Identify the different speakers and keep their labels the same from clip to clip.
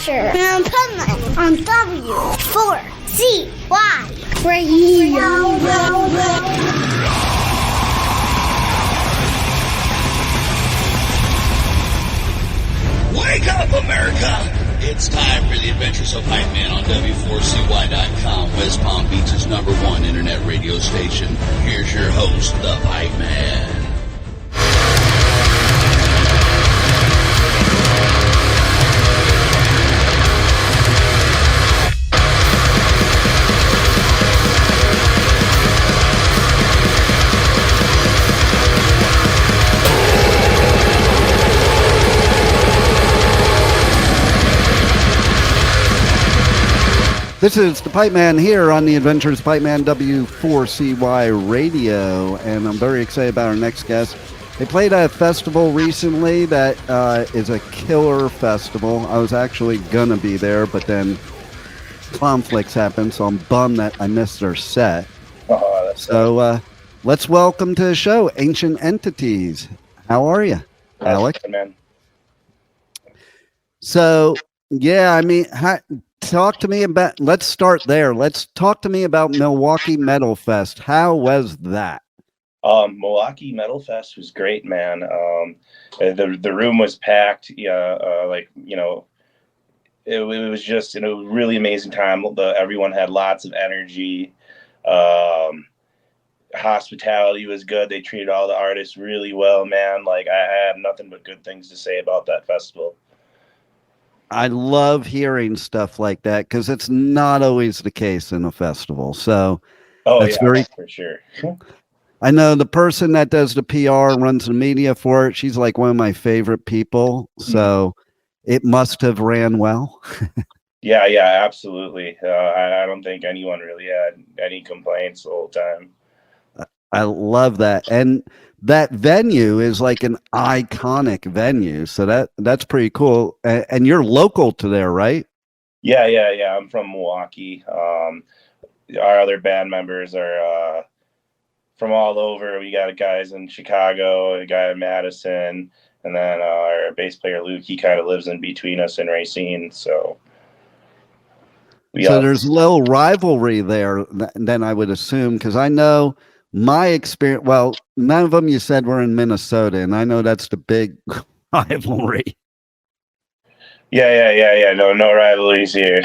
Speaker 1: Adventure and Pipeman on W4CY Radio.
Speaker 2: Wake up, America! It's time for the Adventures of Pipeman on W4CY.com, West Palm Beach's #1 internet radio station. Here's your host, the Pipeman.
Speaker 3: This is the Pipeman here on the Adventures of Pipeman W4CY Radio, and I'm very excited about our next guest. They played at a festival recently that is a killer festival. I was actually going to be there, but then conflicts happened, so I'm bummed that I missed their set. So let's welcome to the show, Ancient Entities. How are you, Alec?
Speaker 4: Man.
Speaker 3: So, yeah, I mean... Talk to me about, let's start there. Let's talk to me about Milwaukee Metalfest. How was that?
Speaker 4: Milwaukee Metalfest was great, man. The room was packed. It was just a really amazing time. Everyone had lots of energy. Hospitality was good. They treated all the artists really well, man. Like, I have nothing but good things to say about that festival.
Speaker 3: I love hearing stuff like that because it's not always the case in a festival. So
Speaker 4: that's for sure.
Speaker 3: I know the person that does the PR, runs the media for it. She's like one of my favorite people. So it must have ran well.
Speaker 4: Yeah, absolutely. I don't think anyone really had any complaints the whole time.
Speaker 3: I love that. And that venue is like an iconic venue. So that's pretty cool. And you're local to there, right?
Speaker 4: Yeah. I'm from Milwaukee. Our other band members are from all over. We got guys in Chicago, a guy in Madison, and then our bass player Luke, he kind of lives in between us in Racine. So
Speaker 3: there's a little rivalry there then I would assume, because I know my experience, well, none of them you said were in Minnesota, and I know that's the big rivalry.
Speaker 4: Yeah. No rivalries here.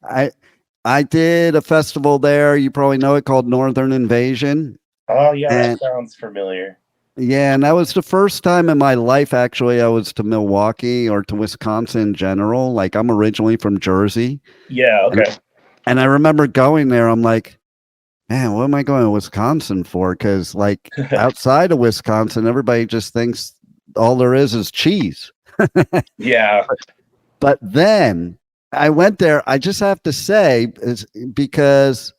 Speaker 3: I did a festival there. You probably know it, called Northern Invasion.
Speaker 4: Oh, yeah, that sounds familiar.
Speaker 3: Yeah, and that was the first time in my life, actually, I was to Milwaukee or to Wisconsin in general. Like, I'm originally from Jersey.
Speaker 4: Yeah, okay.
Speaker 3: And I remember going there, I'm like, man, what am I going to Wisconsin for? Because, like, outside of Wisconsin, everybody just thinks all there is cheese.
Speaker 4: Yeah.
Speaker 3: But then I went there, I just have to say, because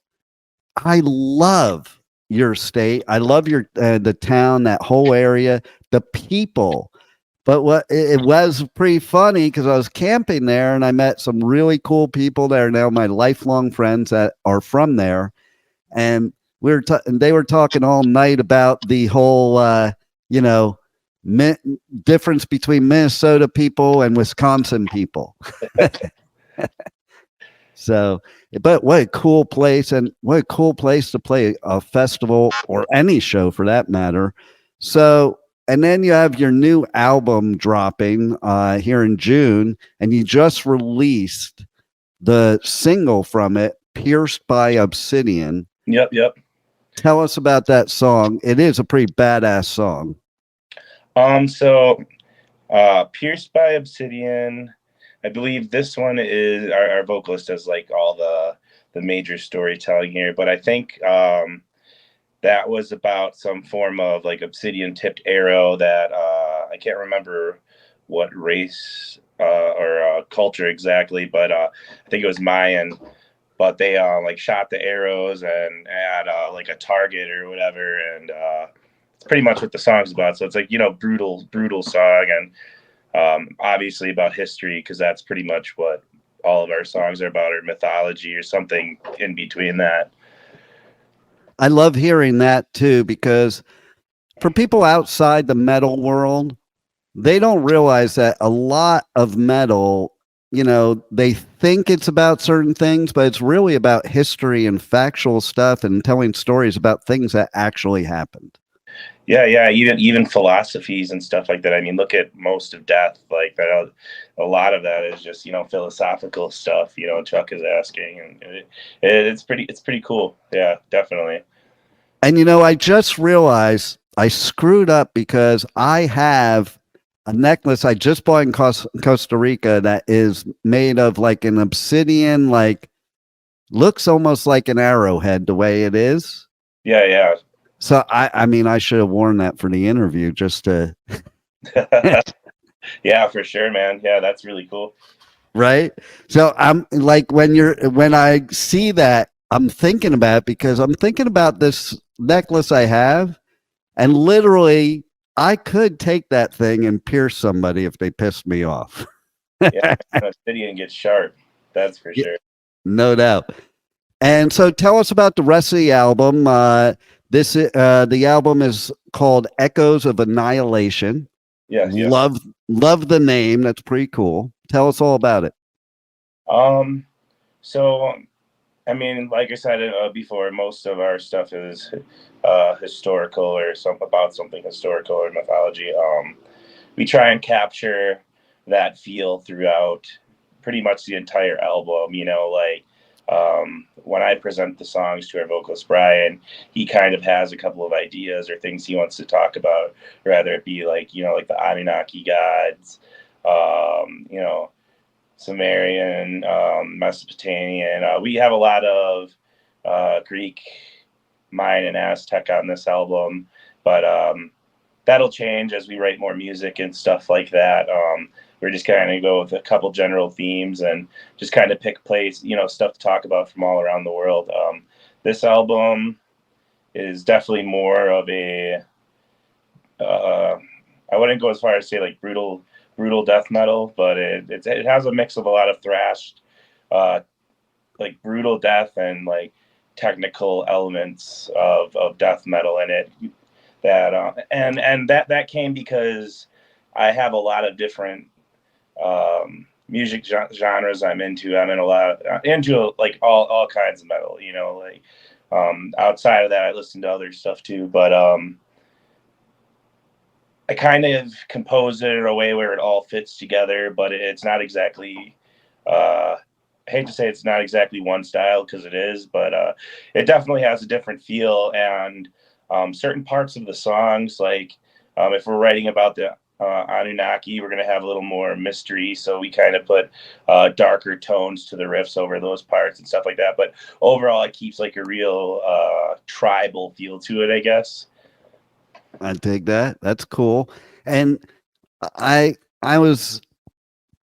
Speaker 3: I love your state. I love your the town, that whole area, the people. But it was pretty funny because I was camping there and I met some really cool people that are now my lifelong friends that are from there. And they were talking all night about the whole, difference between Minnesota people and Wisconsin people. So, but what a cool place, and what a cool place to play a festival or any show for that matter. So, and then you have your new album dropping here in June, and you just released the single from it, Pierced by Obsidian.
Speaker 4: Yep.
Speaker 3: Tell us about that song. It is a pretty badass song.
Speaker 4: So Pierced by Obsidian, I believe this one is our vocalist does like all the major storytelling here, but I think that was about some form of like obsidian tipped arrow that I can't remember what race or culture exactly, but I think it was Mayan. But they like shot the arrows and had like a target or whatever, and it's pretty much what the song's about. So it's like, brutal song, and obviously about history, because that's pretty much what all of our songs are about, or mythology or something in between that.
Speaker 3: I love hearing that too, because for people outside the metal world, they don't realize that a lot of metal, they think it's about certain things, but it's really about history and factual stuff and telling stories about things that actually happened.
Speaker 4: Yeah. Even philosophies and stuff like that. I mean, look at most of Death. Like that, a lot of that is just philosophical stuff. Chuck is asking, and it's pretty cool. Yeah, definitely.
Speaker 3: And I just realized I screwed up because I have a necklace I just bought in Costa Rica that is made of like an obsidian, like looks almost like an arrowhead the way it is.
Speaker 4: Yeah.
Speaker 3: So I mean, I should have worn that for the interview just to.
Speaker 4: Yeah, for sure, man. Yeah, that's really cool.
Speaker 3: Right. So I'm like, when I see that, I'm thinking about it because I'm thinking about this necklace I have, and literally I could take that thing and pierce somebody if they pissed me off.
Speaker 4: Yeah, obsidian gets sharp. That's for sure.
Speaker 3: No doubt. And so tell us about the rest of the album. The album is called Echoes of Annihilation.
Speaker 4: Yeah.
Speaker 3: Love the name. That's pretty cool. Tell us all about it.
Speaker 4: So, I mean, like I said before, most of our stuff is historical or about something historical or mythology. We try and capture that feel throughout pretty much the entire album. When I present the songs to our vocalist Brian, he kind of has a couple of ideas or things he wants to talk about, rather it be like like the Anunnaki gods, Sumerian, Mesopotamian. We have a lot of Greek, Mayan, and Aztec on this album, but that'll change as we write more music and stuff like that. We're just kind of go with a couple general themes and just kind of pick stuff to talk about from all around the world. This album is definitely more of a, I wouldn't go as far as say like brutal death metal, but it has a mix of a lot of thrashed, like brutal death and like technical elements of death metal in it. That came because I have a lot of different music genres I'm into. I'm into like all kinds of metal, outside of that I listen to other stuff too, but I kind of compose it in a way where it all fits together, but it's not exactly I hate to say it's not exactly one style because it is, but it definitely has a different feel. And certain parts of the songs, like if we're writing about the Anunnaki, we're going to have a little more mystery, so we kind of put darker tones to the riffs over those parts and stuff like that. But overall, it keeps like a real tribal feel to it, I guess.
Speaker 3: I dig that. That's cool. And I was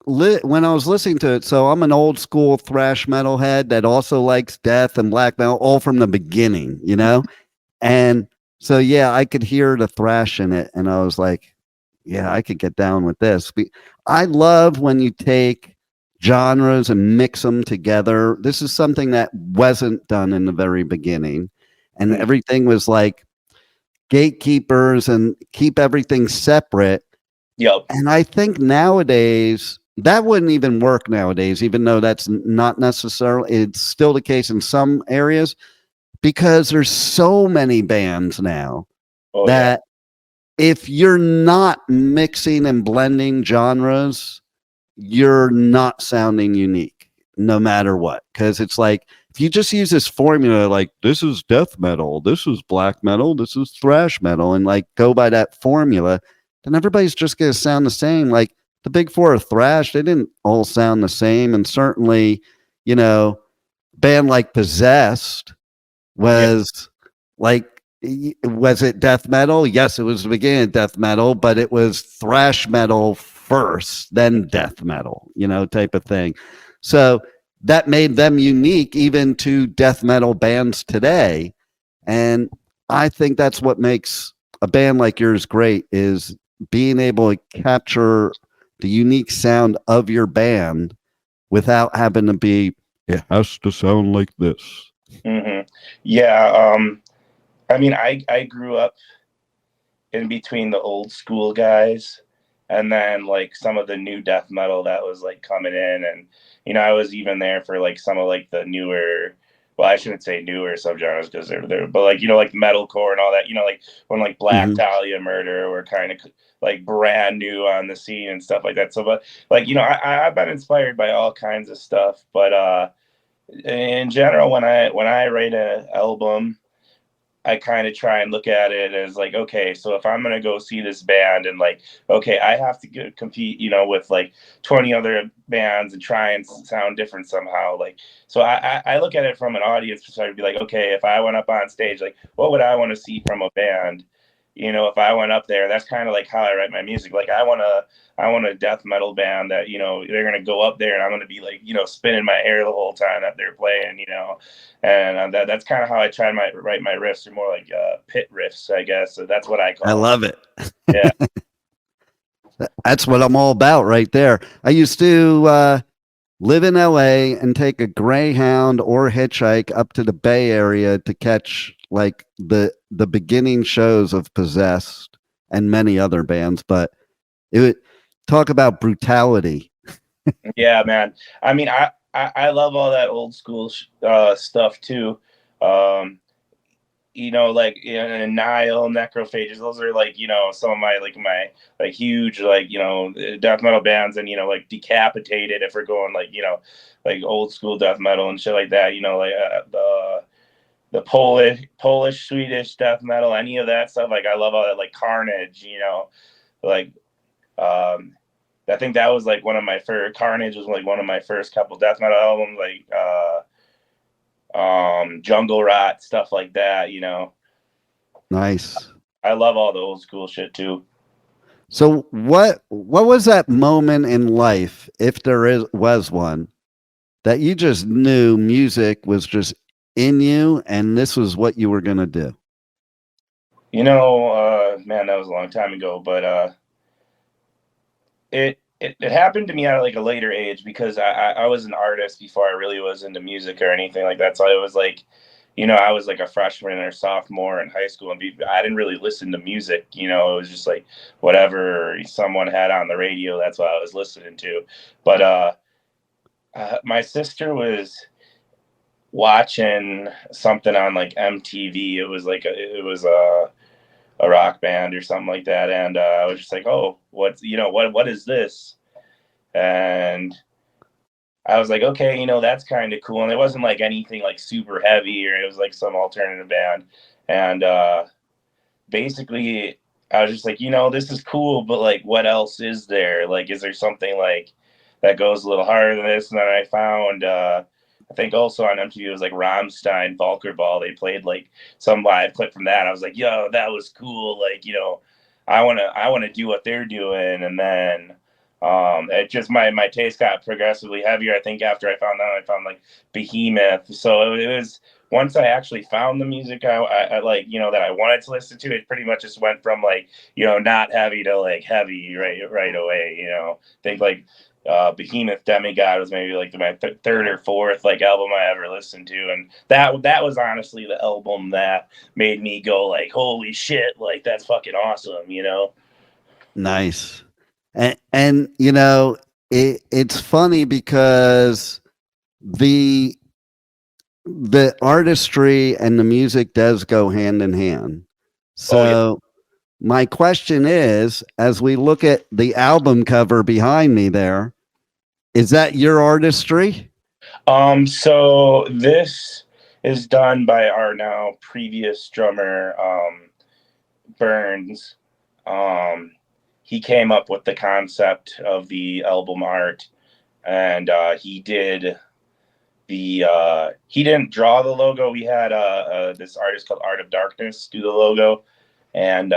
Speaker 3: when I was listening to it, so I'm an old school thrash metalhead that also likes death and black metal, all from the beginning, And so yeah, I could hear the thrash in it, and I was like, yeah, I could get down with this. I love when you take genres and mix them together. This is something that wasn't done in the very beginning, and everything was like gatekeepers and keep everything separate.
Speaker 4: Yep.
Speaker 3: And I think nowadays that wouldn't even work nowadays, even though that's not necessarily, it's still the case in some areas, because there's so many bands now that if you're not mixing and blending genres, you're not sounding unique no matter what. Because it's like, if you just use this formula, like this is death metal, this is black metal, this is thrash metal, and like go by that formula, then everybody's just going to sound the same. Like the big four of thrash, they didn't all sound the same. And certainly, band like Possessed was like, was it death metal? Yes, it was the beginning of death metal, but it was thrash metal first, then death metal, type of thing. So that made them unique even to death metal bands today. And I think that's what makes a band like yours great, is being able to capture the unique sound of your band without having to be, it has to sound like this.
Speaker 4: Mm-hmm. Yeah. I mean, I grew up in between the old school guys and then like some of the new death metal that was like coming in, and I was even there for like some of like the newer, well, I shouldn't say newer subgenres because they're there, but like like metalcore and all that, like when like Black Dahlia Murder were kind of like brand new on the scene and stuff like that. So, but like I've been inspired by all kinds of stuff, but in general, when I write an album, I kind of try and look at it as like, okay, so if I'm going to go see this band and like, okay, I have to compete, with like 20 other bands and try and sound different somehow. Like, so I look at it from an audience perspective, be like, okay, if I went up on stage, like, what would I want to see from a band? If I went up there, that's kind of like how I write my music. Like I want a death metal band that, they're going to go up there and I'm going to be like, spinning my hair the whole time that they're playing, and that's kind of how I try to write my riffs. They're more like pit riffs, I guess. So that's what I call
Speaker 3: I love
Speaker 4: them.
Speaker 3: it.
Speaker 4: Yeah.
Speaker 3: That's what I'm all about right there. I used to live in LA and take a Greyhound or hitchhike up to the Bay Area to catch like the beginning shows of Possessed and many other bands, but it would talk about brutality.
Speaker 4: Yeah, man. I mean, I love all that old school stuff too. Like Nile, Necrophages, those are like, some of my like huge, like, death metal bands, and, like Decapitated, if we're going like, like old school death metal and shit like that, like the Polish, Swedish death metal, any of that stuff. Like I love all that, like Carnage, like, I think that was like one of my first, Carnage was like one of my first couple death metal albums, like, Jungle Rot, stuff like that,
Speaker 3: Nice.
Speaker 4: I love all the old school shit too.
Speaker 3: So what was that moment in life, if there was one, that you just knew music was just in you and this was what you were going to do?
Speaker 4: Man, that was a long time ago, but it happened to me at like a later age, because I was an artist before I really was into music or anything like that. So it was like, I was like a freshman or sophomore in high school, and I didn't really listen to music. It was just like whatever someone had on the radio, that's what I was listening to. But my sister was watching something on like MTV. It was like a rock band or something like that, and I was just like, oh, what is this? And I was like, okay, that's kind of cool. And it wasn't like anything like super heavy, or it was like some alternative band. And basically I was just like, this is cool, but like, what else is there? Like, is there something like that goes a little harder than this? And then I found I think also on MTV it was like Rammstein, Volkerball. They played like some live clip from that. I was like, yo, that was cool. Like, I wanna do what they're doing. And then it just my taste got progressively heavier. I think after I found like Behemoth. So it was, once I actually found the music I like, that I wanted to listen to, it pretty much just went from like, not heavy to like heavy right away. I think like Behemoth Demigod was maybe like my third or fourth like album I ever listened to, and that was honestly the album that made me go like, holy shit, like that's fucking awesome.
Speaker 3: Nice. And it's funny because the artistry and the music does go hand in hand. So my question is, as we look at the album cover behind me there, is that your artistry?
Speaker 4: So this is done by our now previous drummer, Burns. He came up with the concept of the album art, and he did he didn't draw the logo. We had this artist called Art of Darkness do the logo, and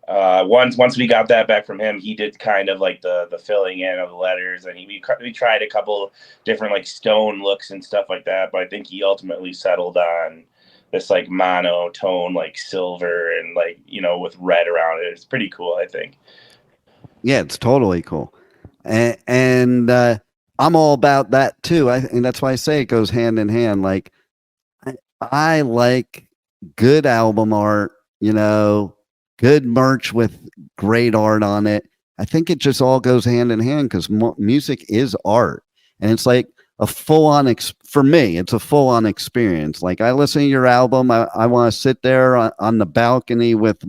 Speaker 4: once we got that back from him, he did kind of like the filling in of the letters, and we tried a couple different like stone looks and stuff like that, but I think he ultimately settled on this like monotone, like silver and like, with red around it. It's pretty cool, I think.
Speaker 3: Yeah, it's totally cool. And I'm all about that too. And that's why I say it goes hand in hand. Like I like good album art, good merch with great art on it. I think it just all goes hand in hand because music is art, and it's like a full-on for me. It's a full-on experience. Like I listen to your album, I want to sit there on the balcony with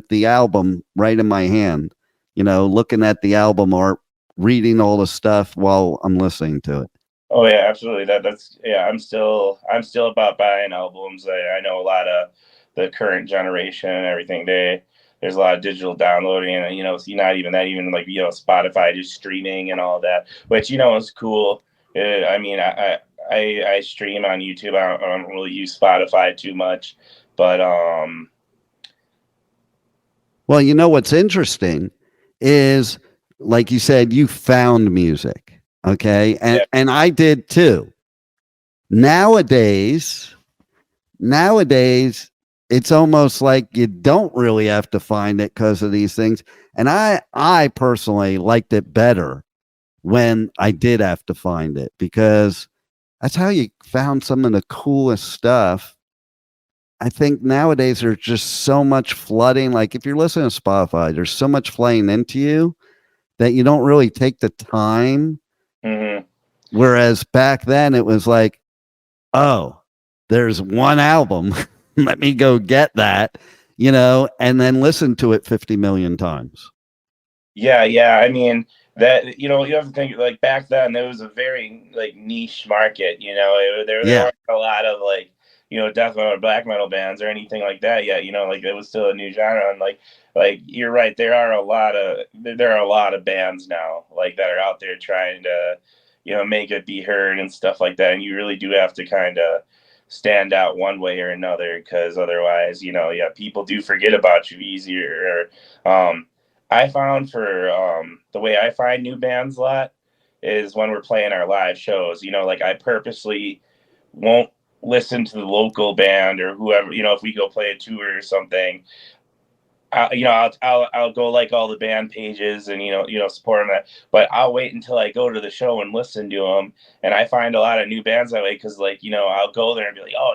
Speaker 3: the album right in my hand, looking at the album art, reading all the stuff while I'm listening to it.
Speaker 4: Oh yeah, absolutely. That's I'm still about buying albums. I know a lot of the current generation and everything. There's a lot of digital downloading, and not even that, even like Spotify just streaming and all that, which is cool. I mean, I stream on YouTube. I don't really use Spotify too much, but
Speaker 3: well, what's interesting is, like you said, you found music. Okay. And I did too. Nowadays, it's almost like you don't really have to find it because of these things. And I personally liked it better when I did have to find it, because that's how you found some of the coolest stuff. I think nowadays there's just so much flooding. Like if you're listening to Spotify, there's so much flooding into you that you don't really take the time.
Speaker 4: Mm-hmm.
Speaker 3: Whereas back then it was like, oh, there's one album. Let me go get that, and then listen to it 50 million times. Yeah.
Speaker 4: I mean, that, you have to think, like back then there was a very like niche market, there weren't a lot of like, death metal or black metal bands or anything like that yet, like it was still a new genre. And like you're right, there are a lot of bands now like that are out there trying to make it be heard and stuff like that, and you really do have to kind of stand out one way or another, because otherwise people do forget about you easier. I found for the way I find new bands a lot is when we're playing our live shows. Like I purposely won't listen to the local band or whoever, if we go play a tour or something. I'll go like all the band pages and support them, but I'll wait until I go to the show and listen to them. And I find a lot of new bands that way, because like I'll go there and be like, oh,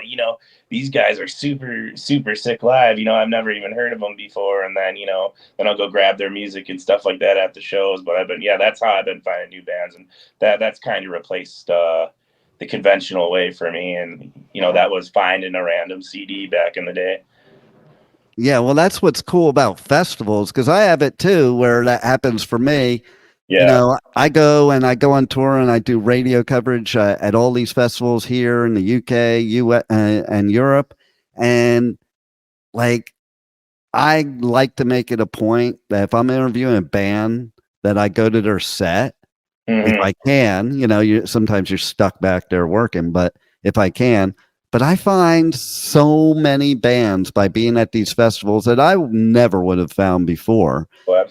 Speaker 4: these guys are super super sick live. I've never even heard of them before, and then then I'll go grab their music and stuff like that at the shows. But that's how I've been finding new bands, and that's kind of replaced the conventional way for me. And that was finding a random CD back in the day.
Speaker 3: Yeah, well, that's what's cool about festivals, because I have it too, where that happens for me.
Speaker 4: Yeah.
Speaker 3: I go on tour and I do radio coverage at all these festivals here in the UK, US, and Europe. And like, I like to make it a point that if I'm interviewing a band, that I go to their set.
Speaker 4: Mm-hmm.
Speaker 3: If I can, sometimes you're stuck back there working, but if I can. But I find so many bands by being at these festivals that I never would have found before.
Speaker 4: Oh,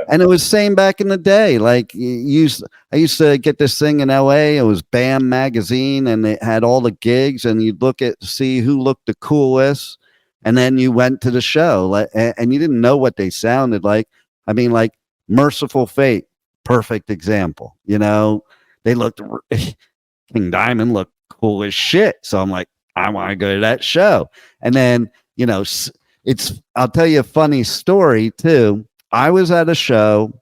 Speaker 3: And it was same back in the day. Like I used to get this thing in LA. It was BAM magazine, and it had all the gigs, and you'd see who looked the coolest, and then you went to the show, and you didn't know what they sounded like. I mean, like Merciful Fate, perfect example. They looked King Diamond looked cool as shit. So I'm like, I want to go to that show. And then, I'll tell you a funny story too. I was at a show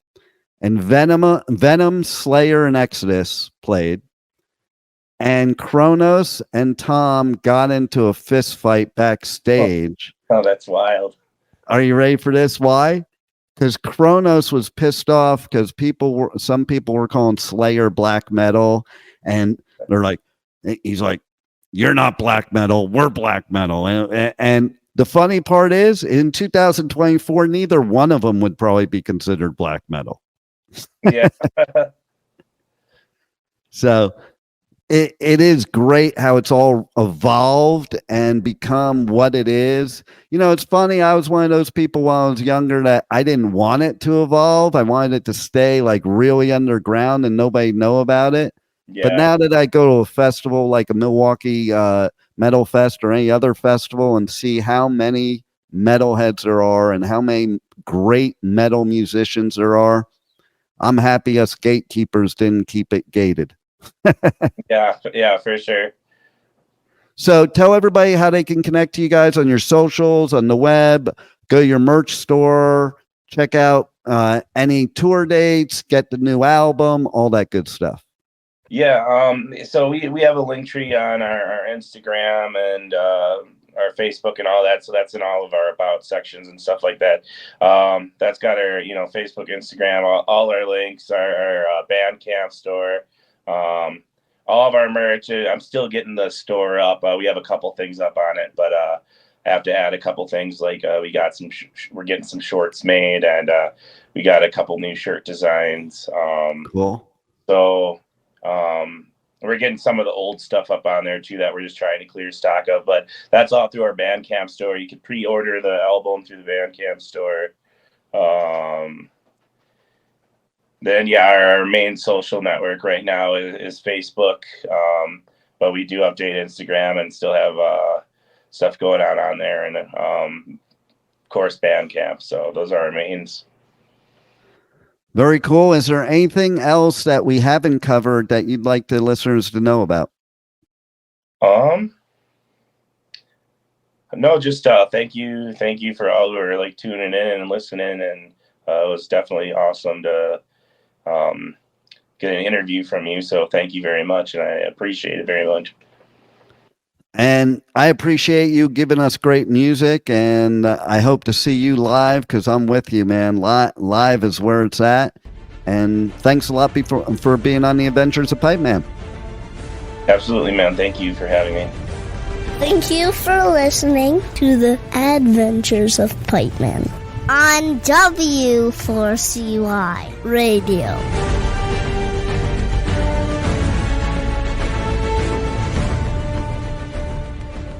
Speaker 3: and Venom, Slayer, and Exodus played, and Kronos and Tom got into a fist fight backstage.
Speaker 4: Oh, that's wild.
Speaker 3: Are you ready for this? Why? Because Kronos was pissed off because some people were calling Slayer black metal, and he's like, you're not black metal, we're black metal. And the funny part is, in 2024, neither one of them would probably be considered black metal.
Speaker 4: Yeah.
Speaker 3: So it is great how it's all evolved and become what it is. It's funny. I was one of those people while I was younger that I didn't want it to evolve. I wanted it to stay like really underground and nobody know about it.
Speaker 4: Yeah.
Speaker 3: But now that I go to a festival like a Milwaukee Metalfest or any other festival and see how many metalheads there are and how many great metal musicians there are, I'm happy us gatekeepers didn't keep it gated.
Speaker 4: Yeah, for sure.
Speaker 3: So tell everybody how they can connect to you guys on your socials, on the web, go to your merch store, check out any tour dates, get the new album, all that good stuff.
Speaker 4: Yeah, so we have a link tree on our Instagram and our Facebook and all that. So that's in all of our about sections and stuff like that. That's got our, Facebook, Instagram, all our links, our Bandcamp store, all of our merch. I'm still getting the store up. We have a couple things up on it, but I have to add a couple things. Like we got we're getting some shorts made, and we got a couple new shirt designs.
Speaker 3: Cool.
Speaker 4: So we're getting some of the old stuff up on there too that we're just trying to clear stock of, but that's all through our Bandcamp store. You can pre-order the album through the Bandcamp store. Then our main social network right now is Facebook, but we do update Instagram and still have stuff going on there, and of course Bandcamp. So those are our mains.
Speaker 3: Very cool. Is there anything else that we haven't covered that you'd like the listeners to know about?
Speaker 4: No, just thank you for all who are tuning in and listening, and it was definitely awesome to get an interview from you. So thank you very much, and I appreciate it very much.
Speaker 3: And I appreciate you giving us great music, and I hope to see you live, because I'm with you, man. Live is where it's at. And thanks a lot for being on the Adventures of Pipeman.
Speaker 4: Absolutely, man. Thank you for having me.
Speaker 1: Thank you for listening to the Adventures of Pipeman on W4CY Radio.